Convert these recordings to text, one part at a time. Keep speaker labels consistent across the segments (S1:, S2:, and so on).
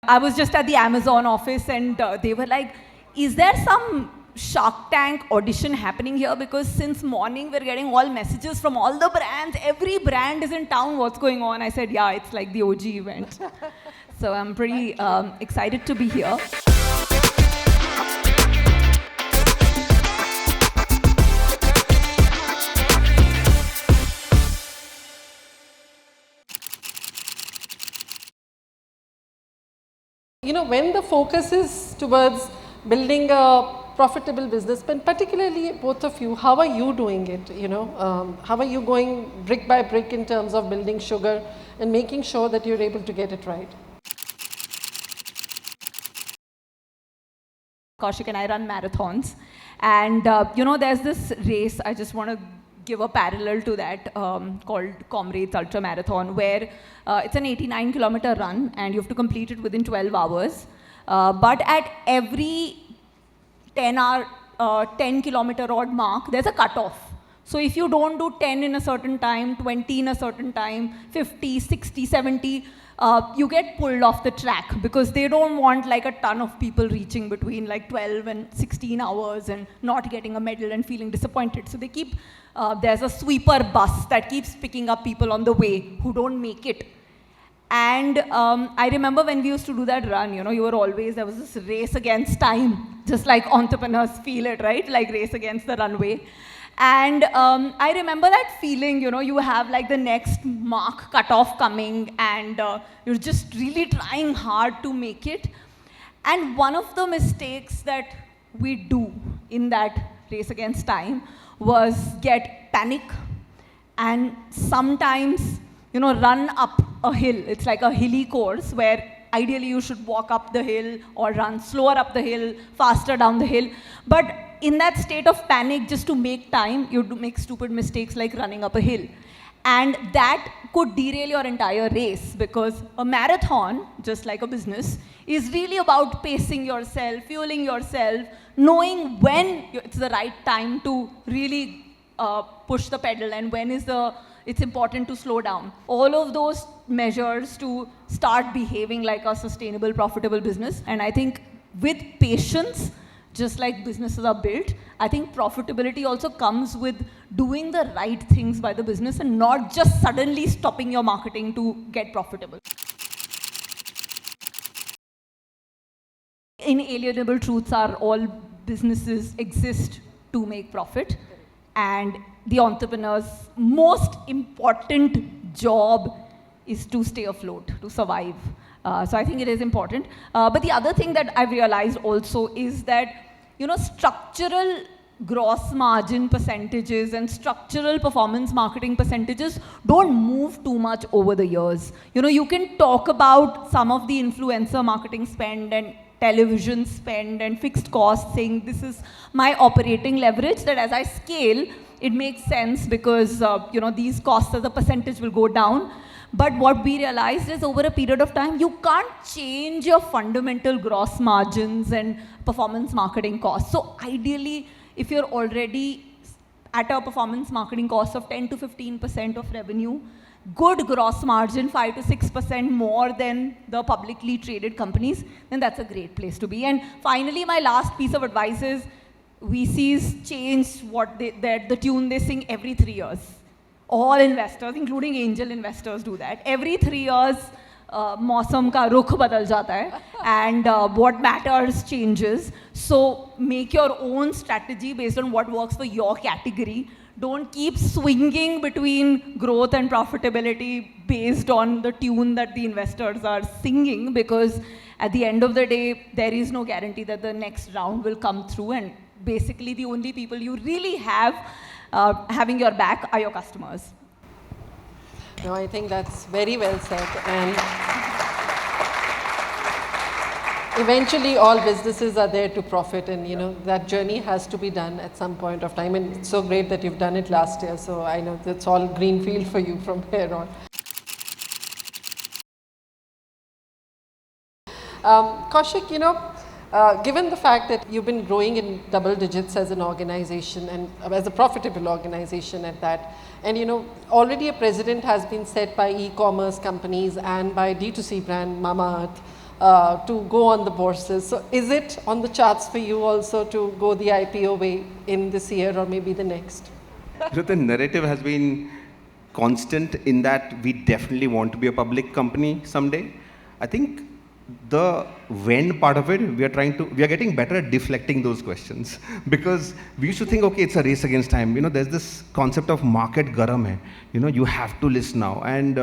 S1: I was just at the Amazon office and they were like, is there some Shark Tank audition happening here? Because since morning we're getting all messages from all the brands. Every brand is in town. What's going on? I said, yeah, it's like the OG event. So I'm pretty excited to be here.
S2: You know, when the focus is towards building a profitable business, but particularly both of you, how are you doing it? You know, how are you going brick by brick in terms of building sugar and making sure that you're able to get it right?
S1: Kaushik and I run marathons, and you know, there's this race. I just want to give a parallel to that called Comrades Ultra Marathon, where it's an 89-kilometer run and you have to complete it within 12 hours. But at every 10-kilometer odd mark, there's a cutoff. So if you don't do 10 in a certain time, 20 in a certain time, 50, 60, 70, you get pulled off the track because they don't want like a ton of people reaching between like 12 and 16 hours and not getting a medal and feeling disappointed. So they keep, there's a sweeper bus that keeps picking up people on the way who don't make it. And I remember when we used to do that run, you know, you were always, there was this race against time, just like entrepreneurs feel it, right? Like race against the runway. And I remember that feeling, you know, you have like the next mark cutoff coming and you're just really trying hard to make it. And one of the mistakes that we do in that race against time was get panic and sometimes, you know, run up a hill. It's like a hilly course where ideally you should walk up the hill or run slower up the hill, faster down the hill. But in that state of panic, just to make time, you do make stupid mistakes like running up a hill. And that could derail your entire race because a marathon, just like a business, is really about pacing yourself, fueling yourself, knowing when it's the right time to really push the pedal and when is it's important to slow down. All of those measures to start behaving like a sustainable, profitable business. And I think with patience, just like businesses are built, I think profitability also comes with doing the right things by the business and not just suddenly stopping your marketing to get profitable. Inalienable truths are all businesses exist to make profit, and the entrepreneur's most important job is to stay afloat, to survive. So I think it is important. But the other thing that I've realized also is that, you know, structural gross margin percentages and structural performance marketing percentages don't move too much over the years. You know, you can talk about some of the influencer marketing spend and television spend and fixed costs, saying this is my operating leverage, that as I scale, it makes sense because, you know, these costs as a percentage will go down. But what we realized is over a period of time, you can't change your fundamental gross margins and performance marketing costs. So ideally, if you're already at a performance marketing cost of 10 to 15% of revenue, good gross margin, 5 to 6% more than the publicly traded companies, then that's a great place to be. And finally, my last piece of advice is VCs change the tune they sing every 3 years. All investors, including angel investors, do that. Every 3 years, मौसम का रुख बदल जाता है, and what matters changes. So make your own strategy based on what works for your category. Don't keep swinging between growth and profitability based on the tune that the investors are singing, because at the end of the day, there is no guarantee that the next round will come through, and basically the only people you really have having your back are your customers.
S2: No, I think that's very well said. And eventually all businesses are there to profit, and you know, that journey has to be done at some point of time. And it's so great that you've done it last year. So I know that's all green field for you from here on. Kaushik, you know, given the fact that you've been growing in double digits as an organization and as a profitable organization at that, and you know, already a precedent has been set by e-commerce companies and by D2C brand Mamaearth to go on the bourses. So is it on the charts for you also to go the IPO way in this year or maybe the next?
S3: The narrative has been constant in that we definitely want to be a public company someday. I think the when part of it, we are getting better at deflecting those questions because we used to think, okay, it's a race against time. There's this concept of market garam hai. You have to list now. And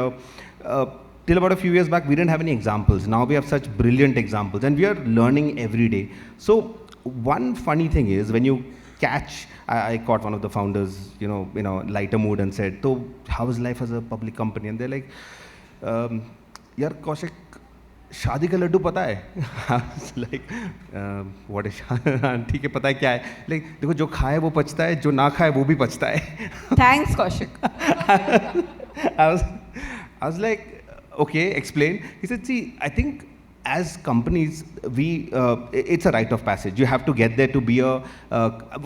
S3: till about a few years back, we didn't have any examples. Now we have such brilliant examples and we are learning every day. So one funny thing is when you catch, I caught one of the founders, in a lighter mood and said, so how is life as a public company? And they're like, yaar Kaushik, शादी का लड्डू पता है? I was like, what is ठीक है, पता है क्या है? Like, देखो जो खाए वो पचता है, जो ना खाए वो भी पचता है.
S1: Thanks, Kaushik.
S3: I was like, okay, explain. He said, see, I think as companies, it's a rite of passage. You have to get there to be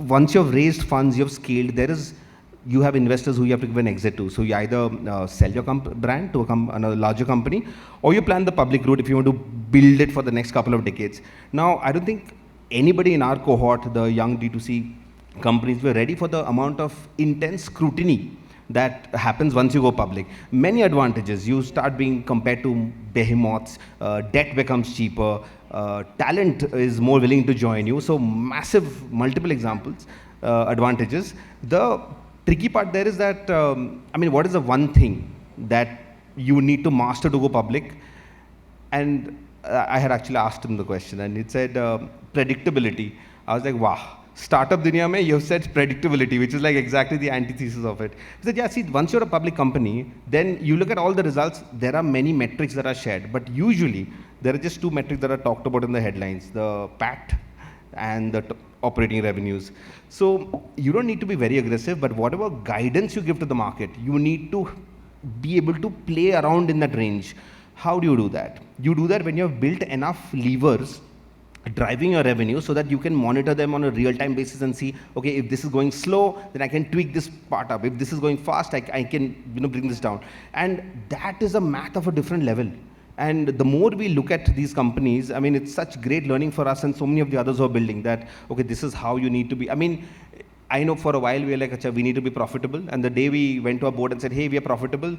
S3: once you've raised funds, you've scaled, you have investors who you have to give an exit to. So you either sell your brand to a larger company, or you plan the public route if you want to build it for the next couple of decades. Now, I don't think anybody in our cohort, the young D2C companies, were ready for the amount of intense scrutiny that happens once you go public. Many advantages. You start being compared to behemoths, debt becomes cheaper, talent is more willing to join you. So massive, multiple examples, advantages. The tricky part there is that, what is the one thing that you need to master to go public? And I had actually asked him the question and it said predictability. I was like, wow. Startup dunya mein, you've said predictability, which is like exactly the antithesis of it. He said, yeah, see, once you're a public company, then you look at all the results, there are many metrics that are shared, but usually there are just two metrics that are talked about in the headlines, the PAT and the operating revenues. So you don't need to be very aggressive, but whatever guidance you give to the market, you need to be able to play around in that range. How do you do that? You do that when you have built enough levers driving your revenue so that you can monitor them on a real-time basis and see, okay, if this is going slow, then I can tweak this part up. If this is going fast, I can bring this down. And that is a math of a different level. And the more we look at these companies, it's such great learning for us and so many of the others who are building that, okay, this is how you need to be. I know for a while we were like, Achha, we need to be profitable. And the day we went to our board and said, hey, we are profitable,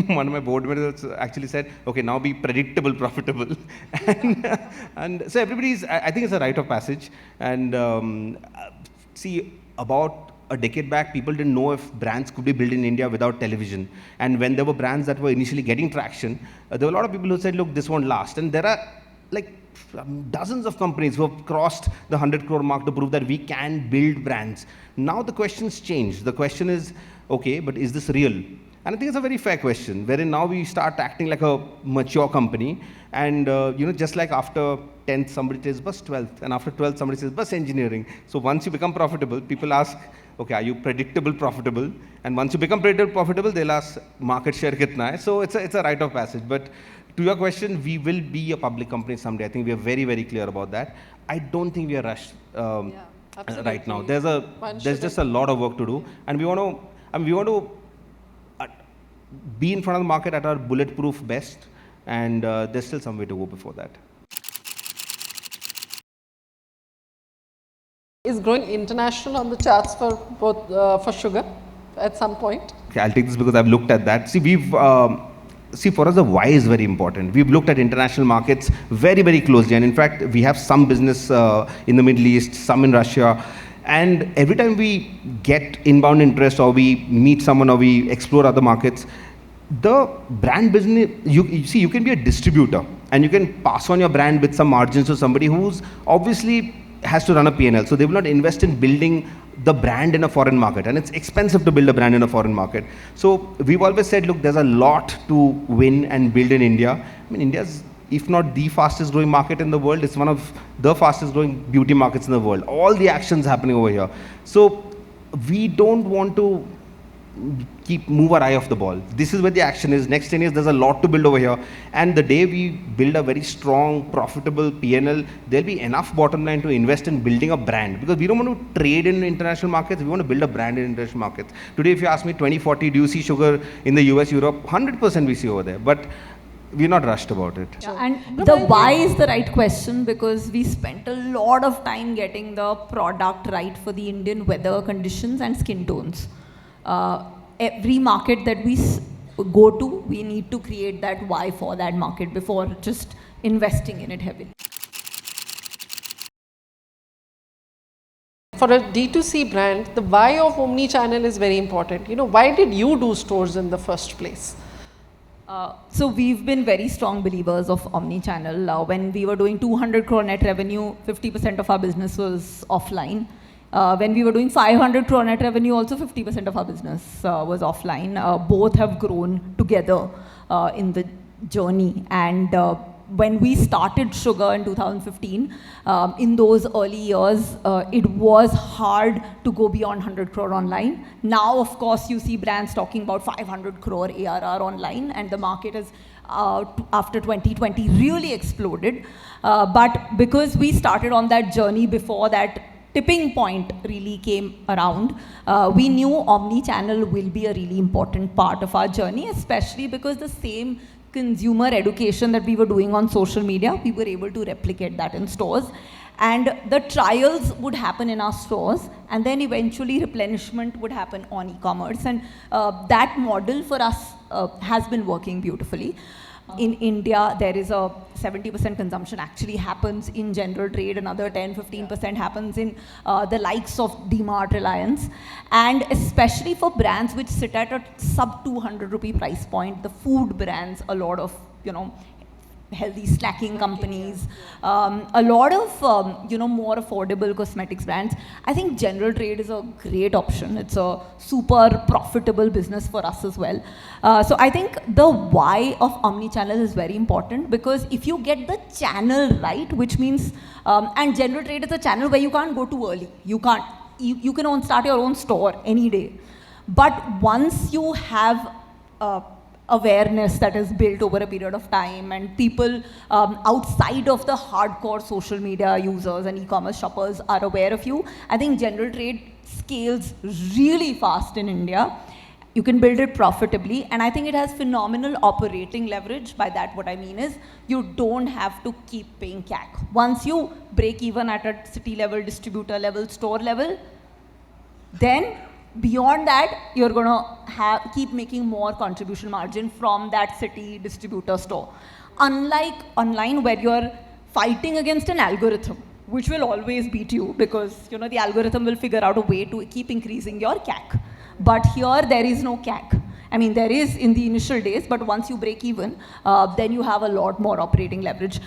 S3: one of my board members actually said, okay, now be predictable profitable. and so I think it's a rite of passage. And see, about a decade back, people didn't know if brands could be built in India without television. And when there were brands that were initially getting traction, there were a lot of people who said, look, this won't last. And there are like dozens of companies who have crossed the 100 crore mark to prove that we can build brands. Now the questions change. The question is, okay, but is this real? And I think it's a very fair question, wherein now we start acting like a mature company. And, just like after 10th, somebody says bus 12th. And after 12th, somebody says bus engineering. So once you become profitable, people ask, okay, are you predictable profitable? And once you become predictable profitable, they'll ask market share kitna hai. So it's a rite of passage. But to your question, we will be a public company someday. I think we are very, very clear about that. I don't think we are rushed right now. There's just a lot of work to do, and we want to be in front of the market at our bulletproof best, and there's still some way to go before that.
S2: Is growing international on the charts for both for sugar at some point?
S3: Okay, I'll take this because I've looked at that. See, for us, the why is very important. We've looked at international markets very, very closely. And in fact, we have some business in the Middle East, some in Russia. And every time we get inbound interest or we meet someone or we explore other markets, the brand business, you can be a distributor and you can pass on your brand with some margins to somebody who's obviously has to run a P&L. So they will not invest in building the brand in a foreign market, and it's expensive to build a brand in a foreign market. So we've always said, look, there's a lot to win and build in India. India's, if not the fastest growing market in the world, it's one of the fastest growing beauty markets in the world. All the actions happening over here. So we don't want to move our eye off the ball. This is where the action is. Next 10 years, there's a lot to build over here. And the day we build a very strong, profitable P&L, there'll be enough bottom line to invest in building a brand. Because we don't want to trade in international markets, we want to build a brand in international markets. Today, if you ask me 2040, do you see sugar in the US, Europe? 100% we see over there. But we're not rushed about it.
S1: Yeah, and the why is the right question, because we spent a lot of time getting the product right for the Indian weather conditions and skin tones. Every market that we go to, we need to create that why for that market before just investing in it heavily.
S2: For a D2C brand, the why of omni-channel is very important. Why did you do stores in the first place?
S1: So we've been very strong believers of omni-channel. When we were doing 200 crore net revenue, 50% of our business was offline. When we were doing 500 crore net revenue, also 50% of our business was offline. Both have grown together in the journey. And when we started Sugar in 2015, in those early years, it was hard to go beyond 100 crore online. Now, of course, you see brands talking about 500 crore ARR online, and the market has, after 2020, really exploded. But because we started on that journey before that tipping point really came around, we knew omni-channel will be a really important part of our journey, especially because the same consumer education that we were doing on social media, we were able to replicate that in stores. And the trials would happen in our stores, and then eventually replenishment would happen on e-commerce. And that model for us has been working beautifully. In India, there is a 70% consumption actually happens in general trade, another 10-15% happens in the likes of DMart, Reliance. And especially for brands which sit at a sub 200 rupee price point, the food brands, a lot of, healthy snacking companies, a lot of, more affordable cosmetics brands. I think general trade is a great option. It's a super profitable business for us as well. So I think the why of omni-channel is very important, because if you get the channel right, which means, and general trade is a channel where you can't go too early. You can't. You can start your own store any day. But once you have awareness that is built over a period of time, and people outside of the hardcore social media users and e-commerce shoppers are aware of you, I think general trade scales really fast in India. You can build it profitably, and I think it has phenomenal operating leverage. By that, what I mean is you don't have to keep paying CAC. Once you break even at a city level, distributor level, store level, then beyond that, you're going to keep making more contribution margin from that city distributor store. Unlike online, where you're fighting against an algorithm, which will always beat you, because the algorithm will figure out a way to keep increasing your CAC. But here, there is no CAC. I mean, there is in the initial days, but once you break even, then you have a lot more operating leverage.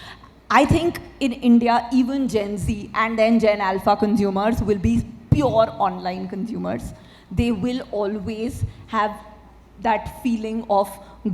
S1: I think in India, even Gen Z and then Gen Alpha consumers will be pure online consumers. They will always have that feeling of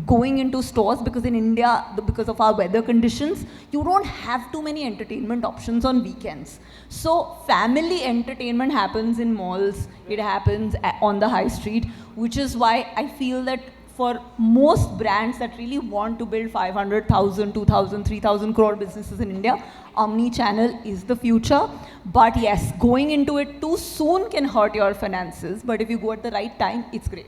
S1: going into stores, because in India, because of our weather conditions, you don't have too many entertainment options on weekends. So family entertainment happens in malls, it happens on the high street, which is why I feel that for most brands that really want to build 500,000, 2,000, 3,000 crore businesses in India, omni-channel is the future. But yes, going into it too soon can hurt your finances. But if you go at the right time, it's great.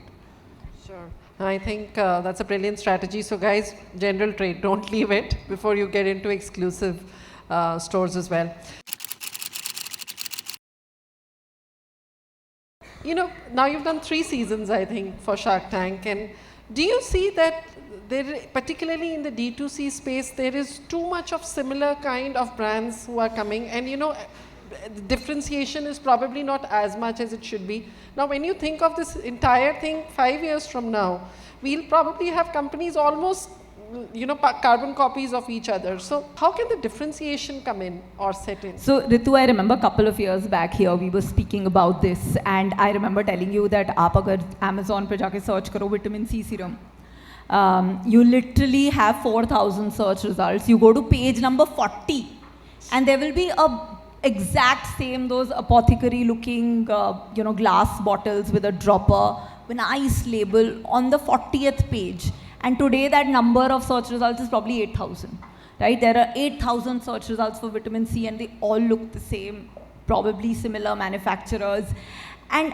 S2: Sure. I think that's a brilliant strategy. So guys, general trade, don't leave it before you get into exclusive stores as well. Now you've done 3 seasons, I think, for Shark Tank. And do you see that there, particularly in the D2C space, there is too much of similar kind of brands who are coming, and differentiation is probably not as much as it should be. Now, when you think of this entire thing 5 years from now, we'll probably have companies almost, carbon copies of each other. So how can the differentiation come in or set in?
S1: So Ritu, I remember a couple of years back here, we were speaking about this, and I remember telling you that aap agar Amazon pe jaake search karo vitamin C serum, you literally have 4,000 search results. You go to page number 40, and there will be a exact same, those apothecary looking, glass bottles with a dropper, with a nice label on the 40th page. And today that number of search results is probably 8,000, right? There are 8,000 search results for vitamin C, and they all look the same, probably similar manufacturers. And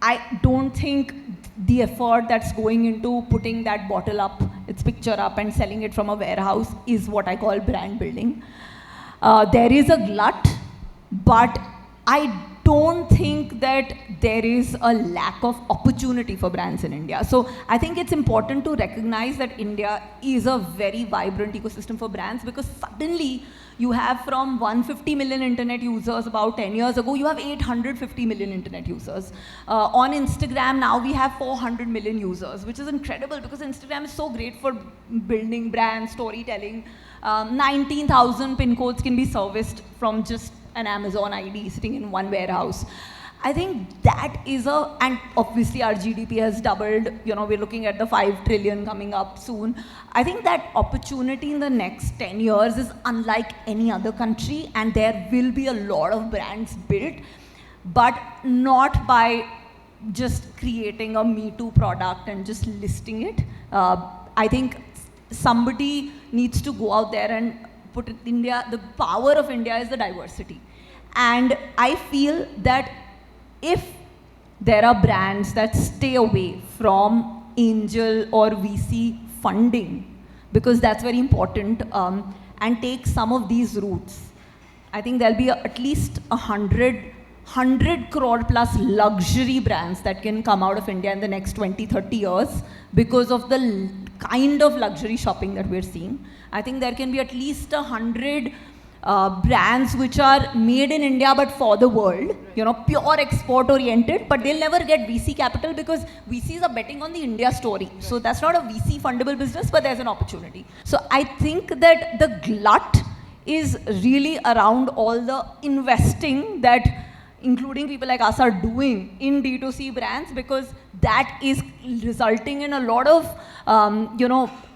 S1: I don't think the effort that's going into putting that bottle up, its picture up and selling it from a warehouse is what I call brand building. There is a glut, but I don't think that there is a lack of opportunity for brands in India. So I think it's important to recognize that India is a very vibrant ecosystem for brands, because suddenly you have from 150 million internet users about 10 years ago, you have 850 million internet users. On Instagram now we have 400 million users, which is incredible because Instagram is so great for building brands, storytelling. 19,000 pin codes can be serviced from just an Amazon ID sitting in one warehouse. I think that is and obviously our GDP has doubled, we're looking at the 5 trillion coming up soon. I think that opportunity in the next 10 years is unlike any other country, and there will be a lot of brands built, but not by just creating a Me Too product and just listing it. I think somebody needs to go out there and put it. The power of India is the diversity. And I feel that if there are brands that stay away from angel or VC funding, because that's very important, and take some of these routes, I think there'll be at least 100 crore plus luxury brands that can come out of India in the next 20, 30 years because of the kind of luxury shopping that we're seeing. I think there can be at least 100 brands which are made in India but for the world, pure export oriented, but they'll never get VC capital because VCs are betting on the India story. So that's not a VC fundable business, but there's an opportunity. So I think that the glut is really around all the investing that including people like us are doing in D2C brands, because that is resulting in a lot of,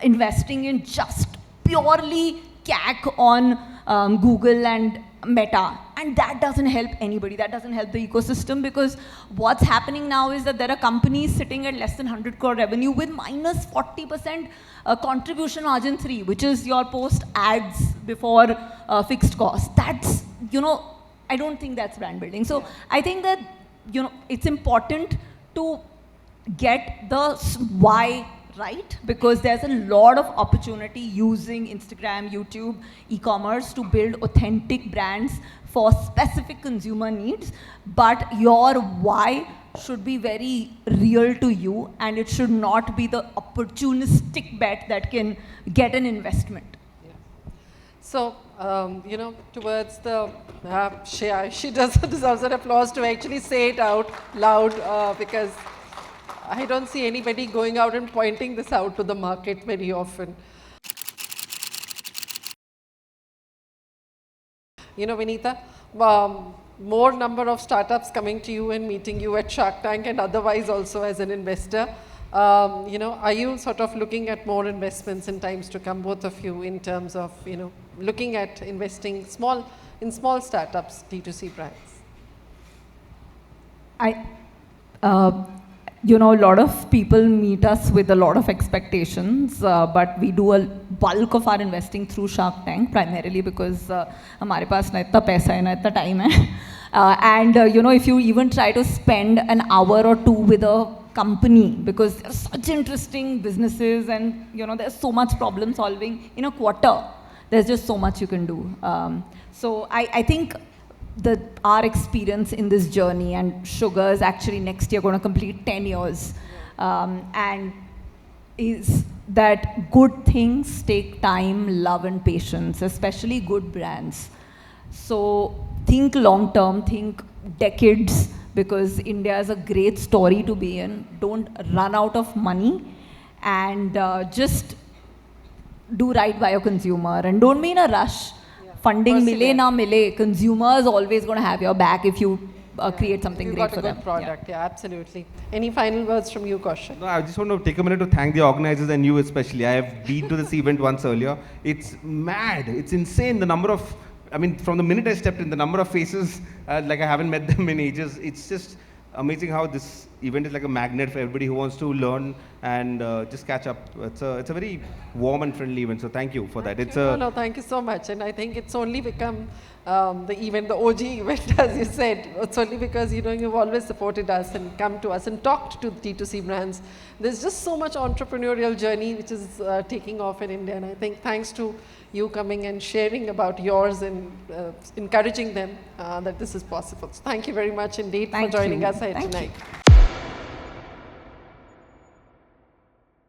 S1: investing in just purely CAC on Google and Meta. And that doesn't help anybody. That doesn't help the ecosystem, because what's happening now is that there are companies sitting at less than 100 crore revenue with minus 40% contribution margin 3, which is your post ads before fixed costs. That's, I don't think that's brand building. So I think that, it's important to get the why right, because there's a lot of opportunity using Instagram, YouTube, e-commerce to build authentic brands for specific consumer needs. But your why should be very real to you, and it should not be the opportunistic bet that can get an investment.
S2: So, towards the, she deserves an applause to actually say it out loud, because I don't see anybody going out and pointing this out to the market very often. Vineeta, more number of startups coming to you and meeting you at Shark Tank and otherwise also as an investor. Are you sort of looking at more investments in times to come, both of you, in terms of, looking at investing in small startups, D2C brands?
S1: A lot of people meet us with a lot of expectations, but we do a bulk of our investing through Shark Tank, primarily because हमारे पास ना इतना पैसा है ना इतना time है. And if you even try to spend an hour or two with a company, because they're such interesting businesses and there's so much problem solving in a quarter, there's just so much you can do. So I think our experience in this journey, and Sugar is actually next year going to complete 10 years, and is that good things take time, love and patience, especially good brands. So think long term, think decades, because India is a great story to be in. Don't run out of money, and just do right by your consumer, and don't be in a rush. Funding mile na mile, consumer is always going to have your back if you create something great for them.
S2: You've got a good product, yeah, absolutely. Any final words from you, Kaushik?
S3: No, I just want to take a minute to thank the organizers and you especially. I have been to this event once earlier. It's mad. It's insane. The number of, from the minute I stepped in, the number of faces, like I haven't met them in ages. It's just amazing how this event is like a magnet for everybody who wants to learn and just catch up. It's a very warm and friendly event, so thank you for that. It's a
S2: No, thank you so much. And I think it's only become the event, the OG event, as you said. It's only because, you know, you've always supported us and come to us and talked to D2C brands. There's just so much entrepreneurial journey which is taking off in India. And I think thanks to you coming and sharing about yours and encouraging them that this is possible. So thank you very much indeed for joining us here tonight.